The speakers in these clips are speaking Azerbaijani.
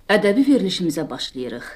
Ədəbi verilişimizə başlayırıq.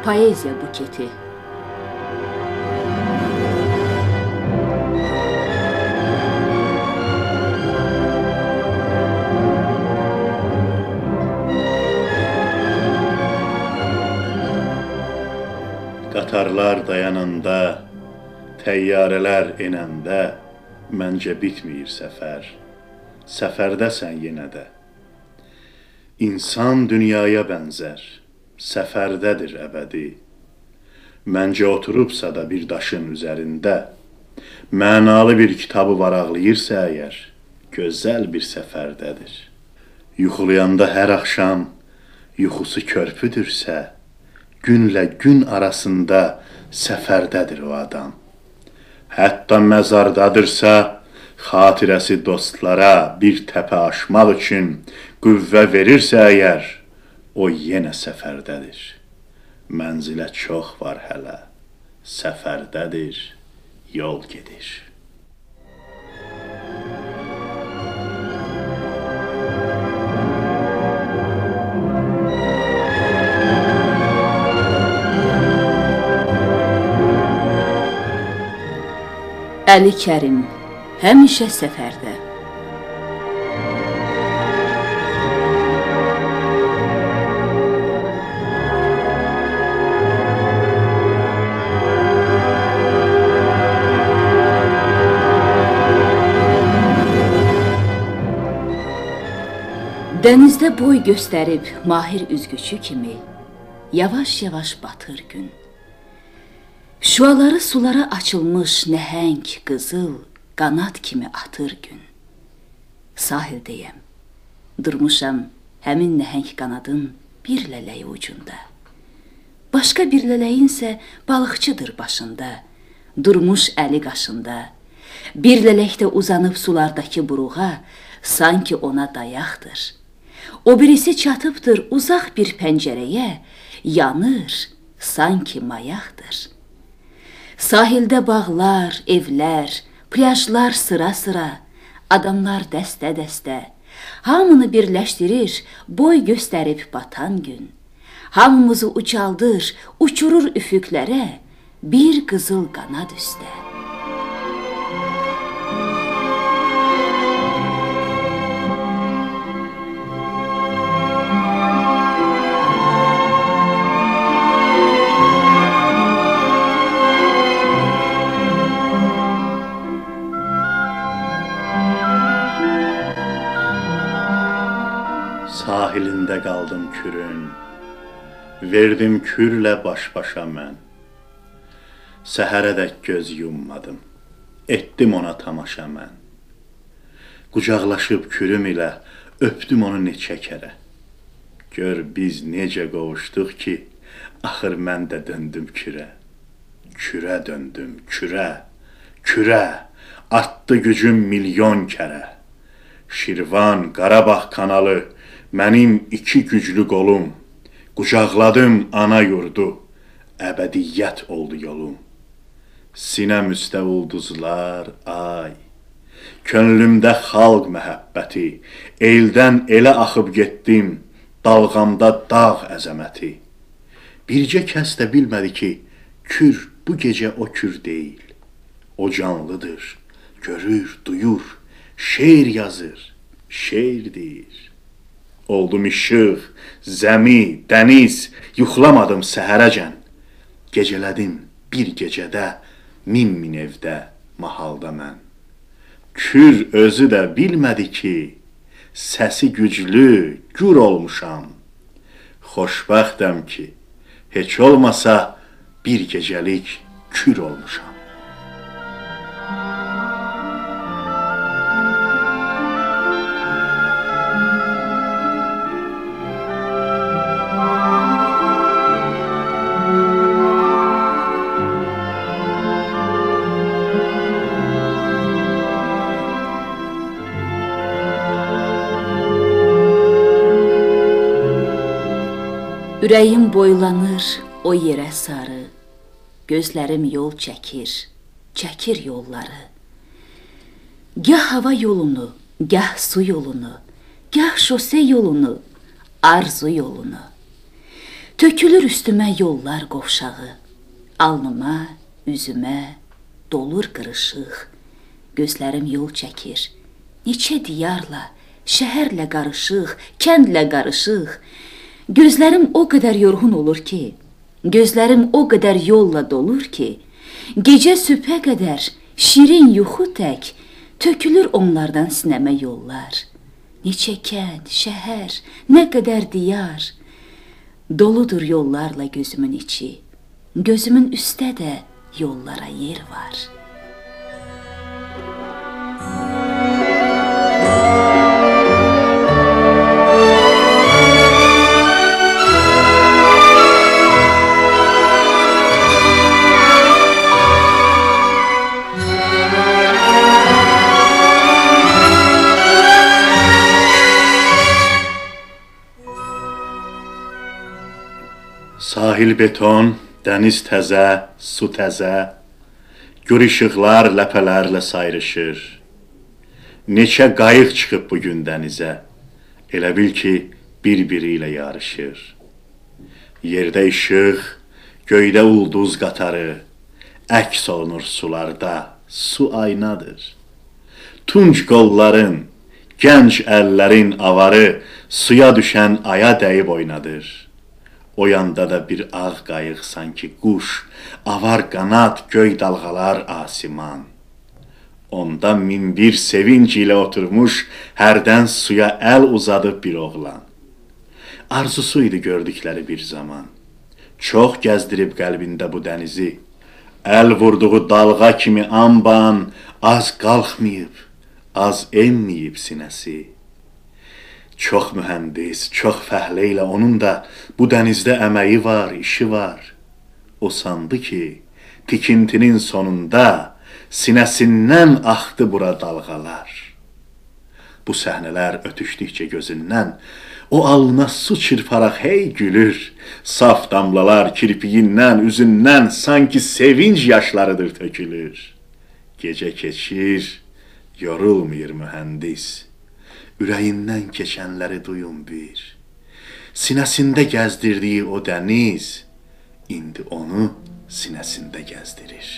Poeziya buketi. Qatarlar dayananda, təyyarələr enəndə, məncə bitməyir səfər. Səfərdəsən yenə də. İnsan dünyaya bənzər. Səfərdədir əbədi. Məncə oturubsa da bir daşın üzərində, mənalı bir kitabı varaqlayırsa əgər, gözəl bir səfərdədir. Yuxulayanda hər axşam yuxusu körpüdürsə, günlə gün arasında səfərdədir o adam. Hətta məzardadırsa, xatirəsi dostlara bir təpə aşmaq üçün qüvvə verirsə əgər, o yenə səfərdədir. Mənzilə çox var hələ, səfərdədir, yol gedir. Əli Kərim, həmişə səfərdə. Dənizdə boy göstərib mahir üzgüçü kimi, yavaş-yavaş batır gün. Şüaları sulara açılmış nəhəng, qızıl, qanad kimi atır gün. Sahildəyəm, durmuşam həmin nəhəng qanadın bir lələyi ucunda. Başqa bir lələyinsə balıqçıdır başında, durmuş əli qaşında. Bir lələkdə uzanıb sulardakı buruğa, sanki ona dayaqdır. O birisi çatıbdır uzaq bir pəncərəyə, yanır, sanki mayaqdır. Sahildə bağlar, evlər, plyajlar sıra-sıra, adamlar dəstə-dəstə, hamını birləşdirir, boy göstərib batan gün. Hamımızı ucaldır, uçurur üfüqlərə, bir qızıl qanad üstə. Sahilində qaldım kürün, verdim kürlə baş-başa mən. Səhərədək göz yummadım, etdim ona tamaşa mən. Qucaqlaşıb kürüm ilə öpdüm onu neçə kərə. Gör biz necə qovuşduq ki, axır mən də döndüm kürə. Kürə döndüm, kürə, kürə, artdı gücüm milyon kərə. Şirvan, Qarabağ kanalı, mənim iki güclü qolum, qucaqladım ana yurdu, əbədiyyət oldu yolum. Sinəm üstə ulduzlar, ay, könlümdə xalq məhəbbəti, eldən elə axıb getdim, dalğamda dağ əzəməti. Bircə kəs də bilmədi ki, kür bu gecə o kür deyil. O canlıdır, görür, duyur, şeir yazır, şeir deyir. Oldum işıq, zəmi, dəniz, yuxlamadım səhərəcən. Gecələdim bir gecədə, min evdə, mahalda mən. Kür özü də bilmədi ki, səsi güclü, gür olmuşam. Xoşbəxtəm ki, heç olmasa bir gecəlik kür olmuşam. Ürəyim boylanır o yerə sarı, gözlərim yol çəkir, çəkir yolları. Gah hava yolunu, gah su yolunu, gah şose yolunu, arzu yolunu. Tökülür üstümə yollar qovşağı, alnıma, üzümə dolur qırışıq. Gözlərim yol çəkir, neçə diyarla, şəhərlə qarışıq, kəndlə qarışıq. Gözlərim o qədər yorğun olur ki, gözlərim o qədər yolla dolur ki, gecə sübhə qədər şirin yuxu tək tökülür onlardan sinəmə yollar. Neçə kənd, şəhər, nə qədər diyar, doludur yollarla gözümün içi, gözümün üstə də yollara yer var. Sahil beton, dəniz təzə, su təzə, gür işıqlar ləpələrlə sayrışır. Neçə qayıq çıxıb bugün dənizə, elə bil ki, bir-biri ilə yarışır. Yerdə işıq, göydə ulduz qatarı, əks olunur sularda, su aynadır. Tunç qolların, gənc əllərin avarı suya düşən aya dəyib oynadır. O yanda da bir ağ qayıq sanki quş, avar qanad, göy dalğalar asiman. Onda min bir sevinc ilə oturmuş, hərdən suya əl uzadıb bir oğlan. Arzusu idi gördükləri bir zaman. Çox gəzdirib qəlbində bu dənizi. Əl vurduğu dalğa kimi anban, az qalxmayıb, az enməyib sinəsi. Çox mühəndis, çox fəhlə ilə onun da bu dənizdə əməyi var, işi var. O sandı ki, tikintinin sonunda sinəsindən axdı bura dalğalar. Bu səhnələr ötüşdükcə gözündən, o alnına su çırparaq hey gülür. Saf damlalar kirpiyindən, üzündən sanki sevinç yaşlarıdır tökülür. Gecə keçir, yorulmayır mühəndis. Ürəyindən keçənləri duyun bir. Sinəsində gəzdirdiyi o dəniz, indi onu sinəsində gəzdirir.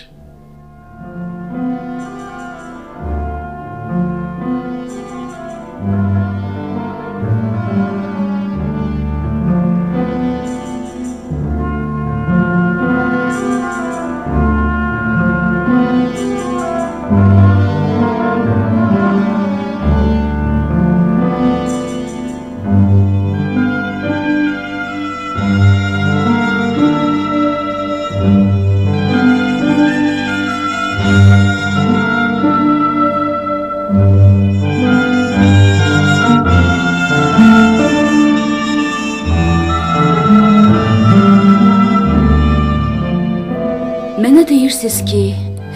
Mənə deyirsiniz ki,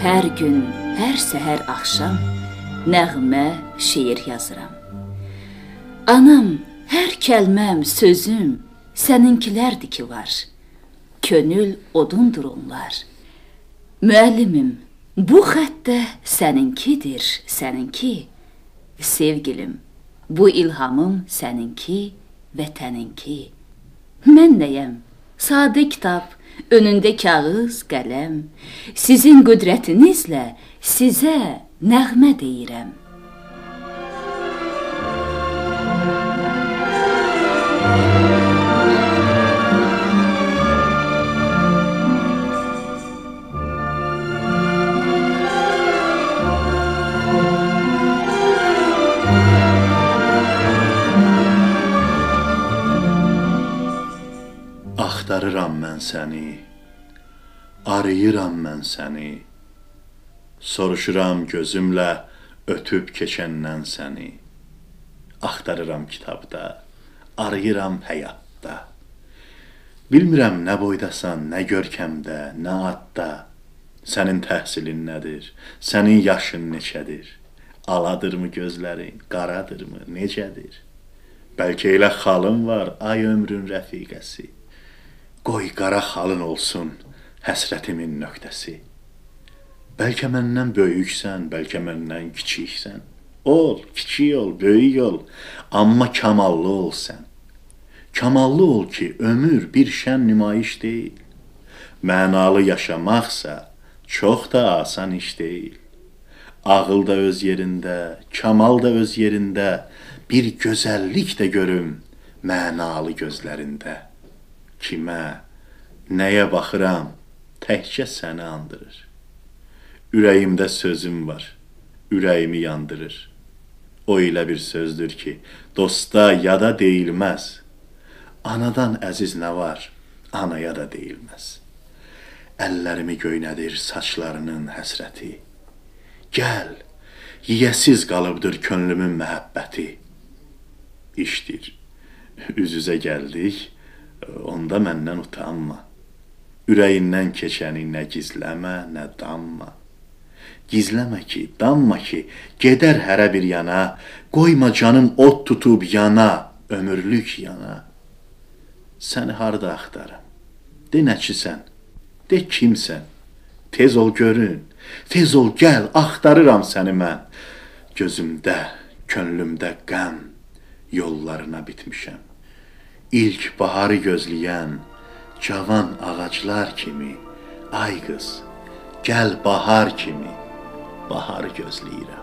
hər gün, hər səhər axşam nəğmə, şeir yazıram. Anam, hər kəlməm, sözüm səninkilərdir ki var. Könül odundur onlar. Müəllimim, bu xəttdə səninkidir, səninki. Sevgilim, bu ilhamım səninki, vətəninki. Mən nəyəm? Sadə kitab, önündə kağız, qələm. Sizin qüdrətinizlə sizə nəğmə deyirəm. Axtarıram mən səni, arayıram mən səni, soruşuram gözümlə ötüb keçəndən səni. Axtarıram kitabda, arayıram həyatda. Bilmirəm nə boydasan, nə görkəmdə, nə adda. Sənin təhsilin nədir, sənin yaşın neçədir? Aladırmı gözlərin, qaradırmı, necədir? Bəlkə elə xalın var, ay ömrün rəfiqəsi. Qoy qara xalın olsun həsrətimin nöqtəsi. Bəlkə məndən böyüksən, bəlkə məndən kiçiksən. Ol, kiçik ol, böyük ol, amma kamallı ol sən. Kamallı ol ki, ömür bir şən nümayiş deyil. Mənalı yaşamaqsa çox da asan iş deyil. Ağıl da öz yerində, kamal da öz yerində, bir gözəllik də görüm mənalı gözlərində. Kimə, nəyə baxıram, təkcə səni andırır. Ürəyimdə sözüm var, ürəyimi yandırır. O elə bir sözdür ki, dosta yada deyilməz. Anadan əziz nə var, anaya da deyilməz. Əllərimi göynədir saçlarının həsrəti. Gəl, yiyəsiz qalıbdır könlümün məhəbbəti. İşdir, üz-üzə gəldik, onda məndən utanma. Ürəyindən keçəni nə gizləmə, nə danma. Gizləmə ki, danma ki, gedər hərə bir yana, qoyma canım od tutub yana, ömürlük yana. Səni harda axtarım? De nəçisən, de kimsən? Tez ol görün, tez ol gəl, axtarıram səni mən. Gözümdə, könlümdə qəm, yollarına bitmişəm. İlk baharı gözləyən, cavan ağaclar kimi, ay qız, gəl bahar kimi, baharı gözləyirəm.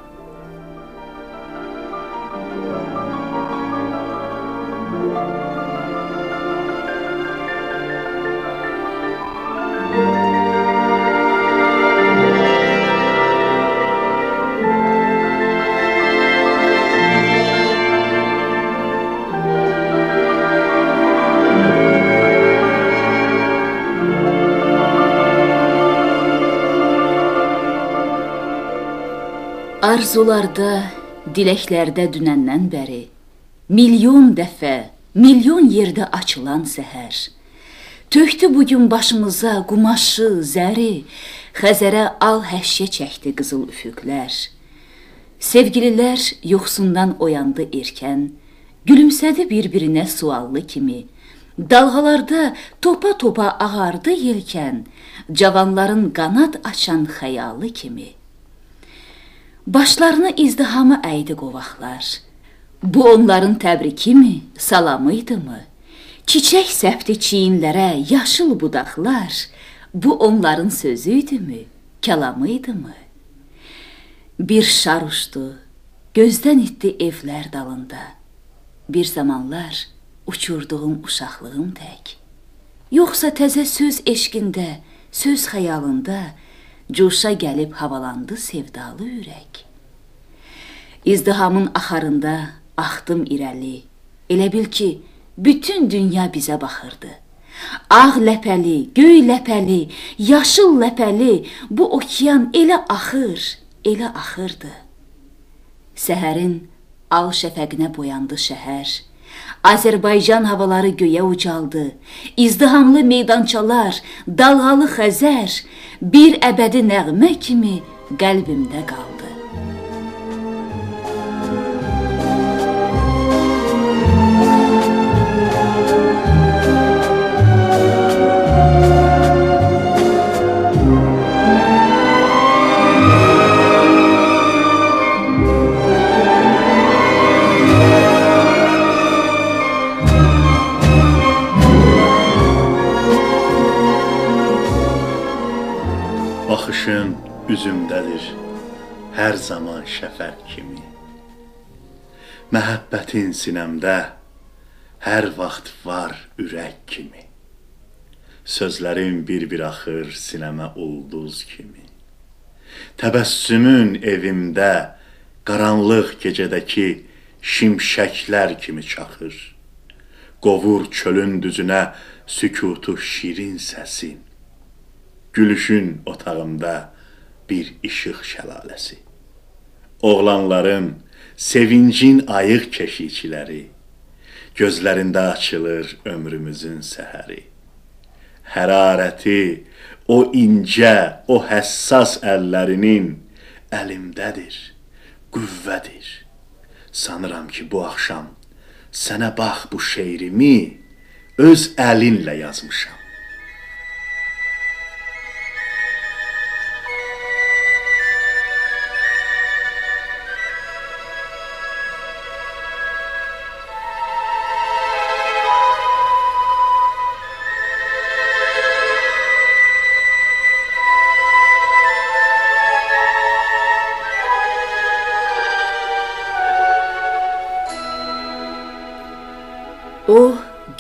Arzularda, diləklərdə dünəndən bəri, milyon dəfə, milyon yerdə açılan səhər, tökdü bugün başımıza qumaşı, zəri, xəzərə al həşyə çəkdi qızıl üfüqlər. Sevgililər yoxsundan oyandı erkən, gülümsədi bir-birinə suallı kimi, dalğalarda topa-topa ağardı yelkən, cavanların qanad açan xəyalı kimi. Başlarını izdihamı əydi qovaqlar. Bu onların təbriki mi, salamıydı mı? Çiçək səpdi çiyinlərə yaşıl budaqlar. Bu onların sözüydü mü, kəlamıydı mı? Bir şar uçdu, gözdən itdi evlər dalında. Bir zamanlar uçurduğum uşaqlığım tək. Yoxsa təzə söz eşqində, söz xəyalında, cuşa gəlib havalandı sevdalı ürək. İzdihamın axarında axdım irəli. Elə bil ki, bütün dünya bizə baxırdı. Ağ ləpəli, göy ləpəli, yaşıl ləpəli, bu okean elə axır, elə axırdı. Səhərin al şəfəqinə boyandı şəhər. Azərbaycan havaları göyə ucaldı. İzdihamlı meydançalar, dalğalı xəzər, bir əbədi nəğmə kimi qəlbimdə qaldı. Baxışın üzümdədir, hər zaman şəfəq kimi. Məhəbbətin sinəmdə, hər vaxt var ürək kimi. Sözlərin bir-bir axır sinəmə ulduz kimi. Təbəssümün evimdə, qaranlıq gecədəki şimşəklər kimi çaxır. Qovur çölün düzünə sükutu şirin səsin. Gülüşün otağımda bir işıq şəlaləsi. Oğlanların, sevincin ayıq keşikçiləri, gözlərində açılır ömrümüzün səhəri. Hərarəti, o incə, o həssas əllərinin əlimdədir, qüvvədir. Sanıram ki, bu axşam sənə bax bu şeirimi öz əlinlə yazmışam.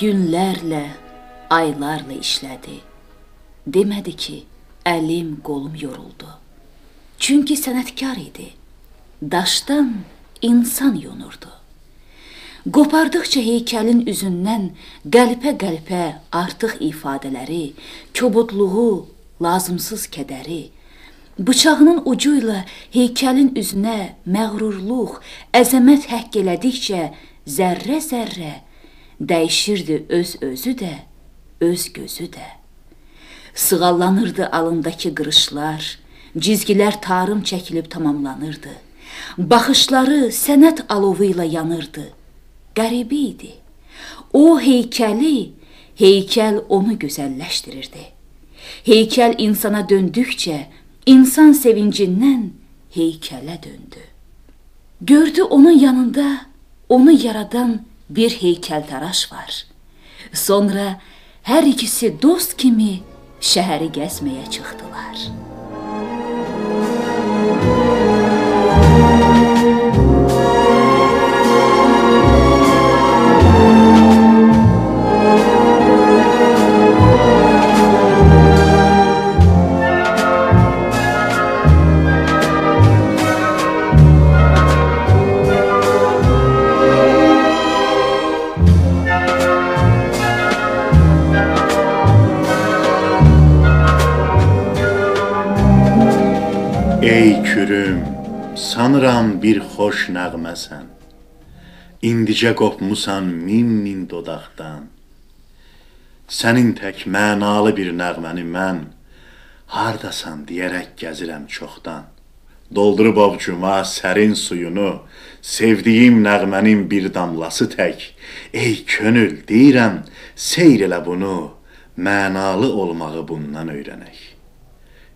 Günlərlə, aylarla işlədi. Demədi ki, əlim, qolum yoruldu. Çünki sənətkar idi. Daşdan insan yonurdu. Qopardıqca heykəlin üzündən qəlpə-qəlpə artıq ifadələri, kobudluğu, lazımsız kədəri, bıçağının ucu ilə heykəlin üzünə məğrurluq, əzəmət həkk elədikcə zərrə-zərrə dəyişirdi öz özü də, öz gözü də. Sığallanırdı alındakı qırışlar, cizgilər tarım çəkilib tamamlanırdı. Baxışları sənət alovu ilə yanırdı. Qəribə idi. O heykəli, heykəl onu gözəlləşdirirdi. Heykəl insana döndükcə, insan sevincindən heykələ döndü. Gördü onun yanında onu yaradan bir heykəltaraş var. Sonra hər ikisi dost kimi şəhəri gəzməyə çıxdılar. Ey kürüm, sanıram bir xoş nəğməsən, İndicə qopmusan min dodaqdan. Sənin tək mənalı bir nəğməni mən, hardasan deyərək gəzirəm çoxdan. Doldurub ovcuma sərin suyunu, sevdiyim nəğmənin bir damlası tək. Ey könül, deyirəm, seyr elə bunu, mənalı olmağı bundan öyrənək.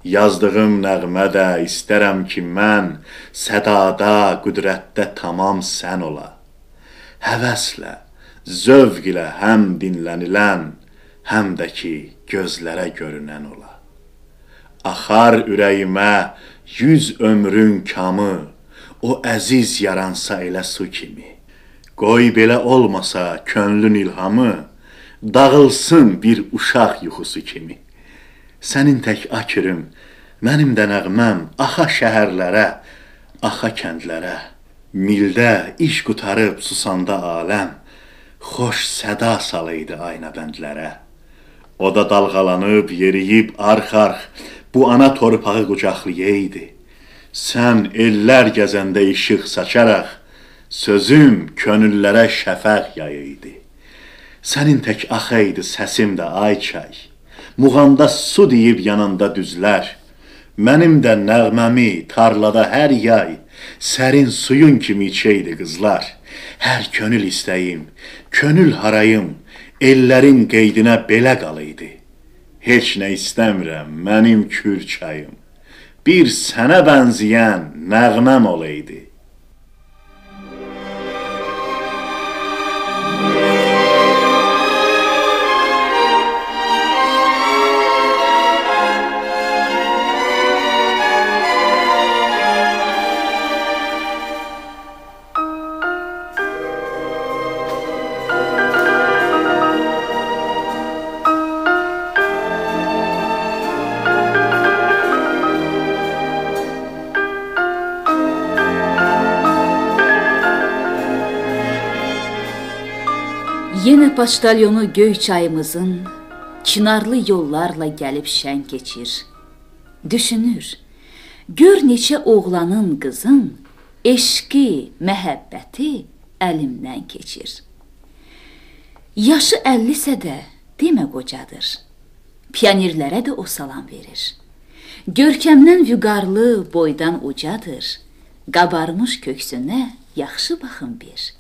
Yazdığım nəğmədə istərəm ki, mən sədada, qüdrətdə tamam sən ola. Həvəslə, zövq ilə həm dinlənilən, həm də ki, gözlərə görünən ola. Axar ürəyimə 100 ömrün kamı, o əziz yaransa elə su kimi. Qoy belə olmasa könlün ilhamı, dağılsın bir uşaq yuxusu kimi. Sənin tək akırım, mənim də nəğməm, axa şəhərlərə, axa kəndlərə. Mildə iş qutarıb susanda aləm, xoş səda salaydı aynabəndlərə. O da dalğalanıb, yeriyib arx-arx, bu ana torpağı qucaqlayaydı. Sən ellər gəzəndə işıq saçaraq, sözüm könüllərə şəfəq yayıydı. Sənin tək axaydı səsim də ay çay, muğanda su deyib yanında düzlər. Mənim də nəğməmi tarlada hər yay, sərin suyun kimi içəydi qızlar. Hər könül istəyim, könül harayım, ellərin qeydinə belə qalıydı. Heç nə istəmirəm mənim kür çayım, bir sənə bənzəyən nəğməm olaydı. Yenə paçtalyonu göy çayımızın çınarlı yollarla gəlib şən keçir. Düşünür, gör neçə oğlanın qızın eşqi, məhəbbəti əlimdən keçir. Yaşı 50-sə də demə qocadır, pionirlərə də o salam verir. Görkəmdən vüqarlı, boydan ucadır, qabarmış köksünə yaxşı baxın bir.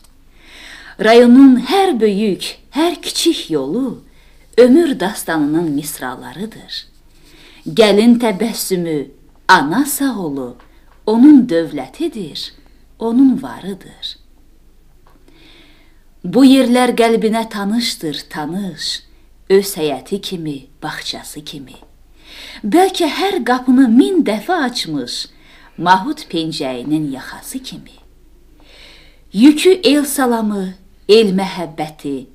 Rayonun hər böyük, hər kiçik yolu ömür dastanının misralarıdır. Gəlin təbəssümü, ana sağolu, onun dövlətidir, onun varıdır. Bu yerlər qəlbinə tanışdır, tanış, öz həyəti kimi, bağçası kimi. Bəlkə hər qapını 1000 dəfə açmış, mahud pencəyinin yaxası kimi. Yükü el salamı, el məhəbbəti,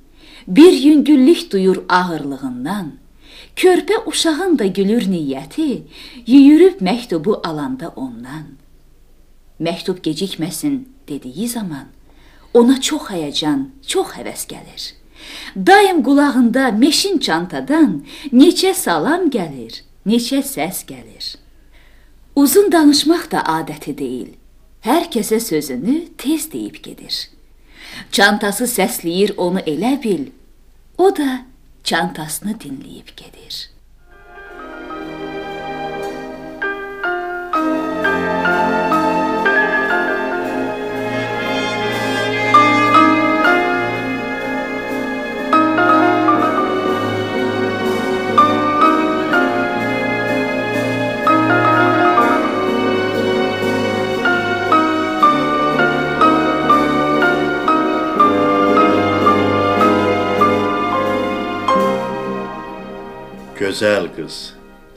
Bir yüngüllük duyur ağırlığından, körpə uşağın da gülür niyyəti, yüyürüb məktubu alanda ondan. Məktub gecikməsin dediyi zaman, ona çox həyəcan, çox həvəs gəlir. Daim qulağında meşin çantadan neçə salam gəlir, neçə səs gəlir. Uzun danışmaq da adəti deyil, hər kəsə sözünü tez deyib gedir. Çantası səsləyir onu elə bil, o da çantasını dinləyib gedir. Gözəl qız,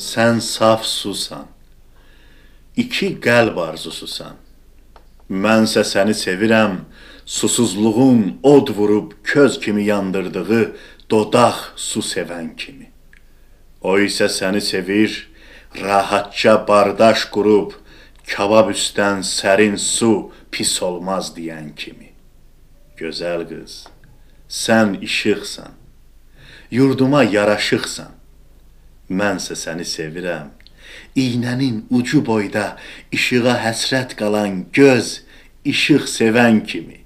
sən saf susan, iki qəlb arzususan. Mənsə səni sevirəm, susuzluğun od vurub köz kimi yandırdığı dodaq su sevən kimi. O isə səni sevir, rahatca bardaş qurub, kabab üstdən sərin su pis olmaz deyən kimi. Gözəl qız, sən işıqsan, yurduma yaraşıqsan. Mənsə səni sevirəm, iynənin ucu boyda işığa həsrət qalan göz, işıq sevən kimi.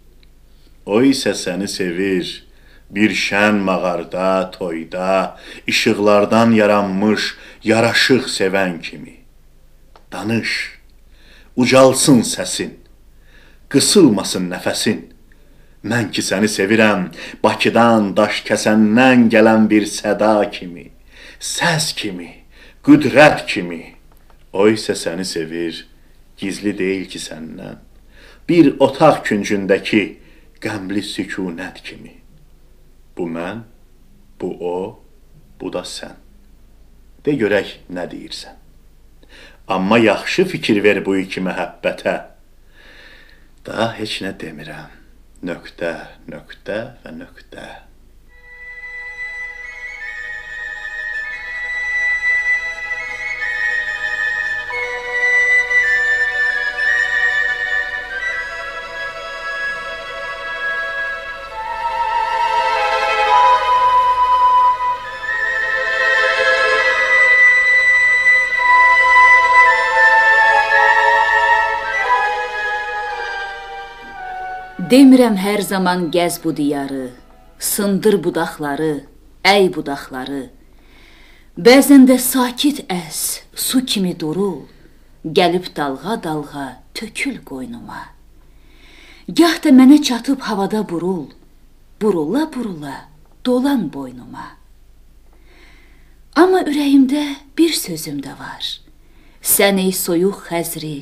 O isə səni sevir, bir şən mağarda, toyda, işıqlardan yaranmış yaraşıq sevən kimi. Danış, ucalsın səsin, qısılmasın nəfəsin. Mən ki səni sevirəm, Bakıdan, daş kəsəndən gələn bir səda kimi. Səs kimi, qüdrət kimi. O isə səni sevir, gizli deyil ki səndən. Bir otaq küncündəki qəmli sükunət kimi. Bu mən, bu o, bu da sən. De görək nə deyirsən. Amma yaxşı fikir ver bu iki məhəbbətə. Daha heç nə demirəm. Nöqtə, nöqtə və nöqtə. Demirəm hər zaman gəz bu diyarı, sındır budaqları, əy budaqları. Bəzən də sakit əs, su kimi durul, gəlib dalğa-dalğa tökül qoynuma. Gah da mənə çatıb havada burul, burulla-burulla dolan boynuma. Amma ürəyimdə bir sözüm də var, sən ey soyuq xəzri,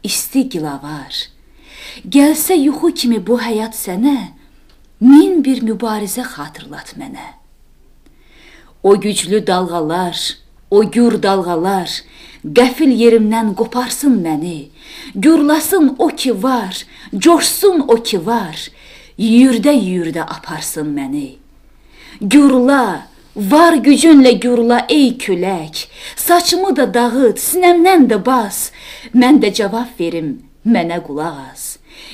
isti gilavar. Gəlsə yuxu kimi bu həyat sənə, min bir mübarizə xatırlat mənə. O güclü dalğalar, o gür dalğalar, qəfil yerimdən qoparsın məni, gürlasın o ki var, coşsun o ki var, yürdə-yürdə aparsın məni. Gürla, var gücünlə gürla ey külək, saçımı da dağıt, sinəmdən də bas, mən də cavab verim, mənə qulaq az.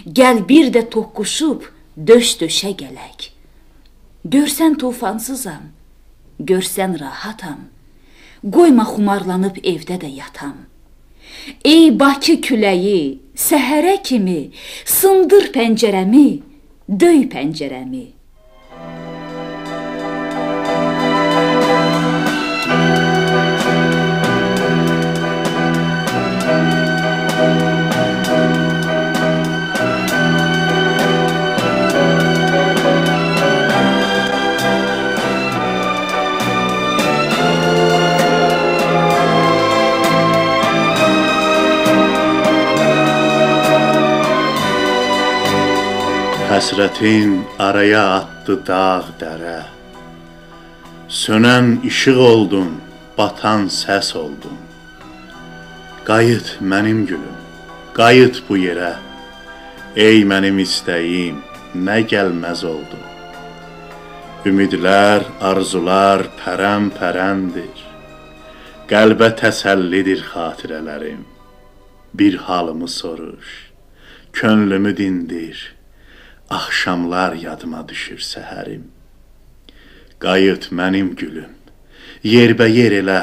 Gəl bir də toqquşub, döş-döşə gələk. Görsən tufansızam, görsən rahatam, qoyma xumarlanıb evdə də yatam. Ey Bakı küləyi, səhərə kimi, sındır pəncərəmi, döy pəncərəmi. Həsrətin araya atdı dağ dərə, sönən işıq oldun, batan səs oldun. Qayıt mənim gülüm, qayıt bu yerə, ey mənim istəyim, nə gəlməz oldun. Ümidlər, arzular pərən-pərəndir. Qəlbə təsəllidir xatirələrim. Bir halımı soruş, könlümü dindir. Axşamlar yadıma düşür səhərim. Qayıt mənim gülüm, yerbəyer elə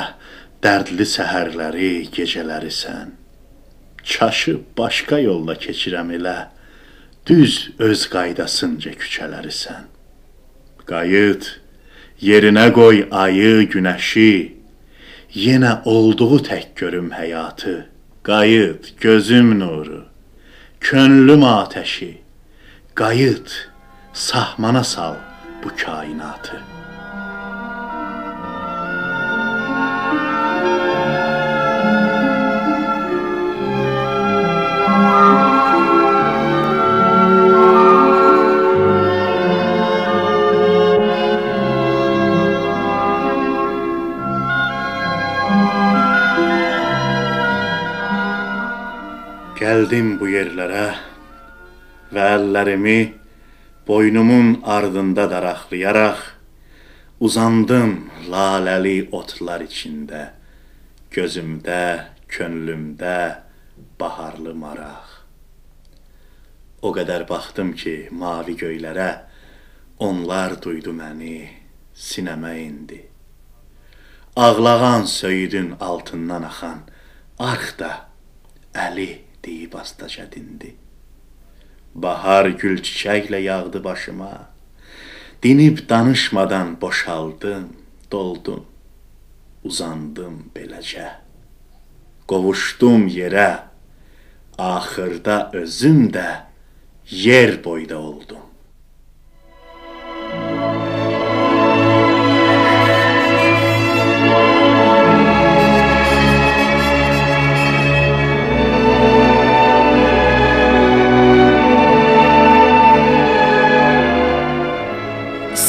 dərdli səhərləri, gecələri sən. Çaşıb başqa yolla keçirəm elə, düz öz qaydasınca küçələri sən. Qayıt, yerinə qoy ayı, günəşi, yenə olduğu tək görüm həyatı. Qayıt, gözüm nuru, könlüm atəşi, qayıt, sahmana sal bu kainatı. Gəldim bu yerlərə və əllərimi boynumun ardında daraqlayaraq uzandım laləli otlar içində, gözümdə, könlümdə baharlı maraq. O qədər baxdım ki, mavi göylərə, onlar duydu məni, sinəmə indi. Ağlağan söyüdün altından axan arx da əli deyib astaca dindi. Bahar gül çiçəklə yağdı başıma, dinib danışmadan boşaldım, doldum, uzandım beləcə. Qovuşdum yerə, axırda özüm də yer boyda oldum.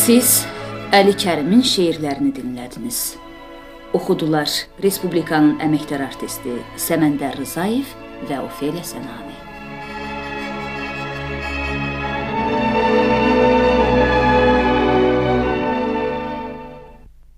Siz Əli Kərimin şeirlərini dinlədiniz. Oxudular Respublikanın əməkdar artisti Səməndər Rzayev və Ofeliya Sənami.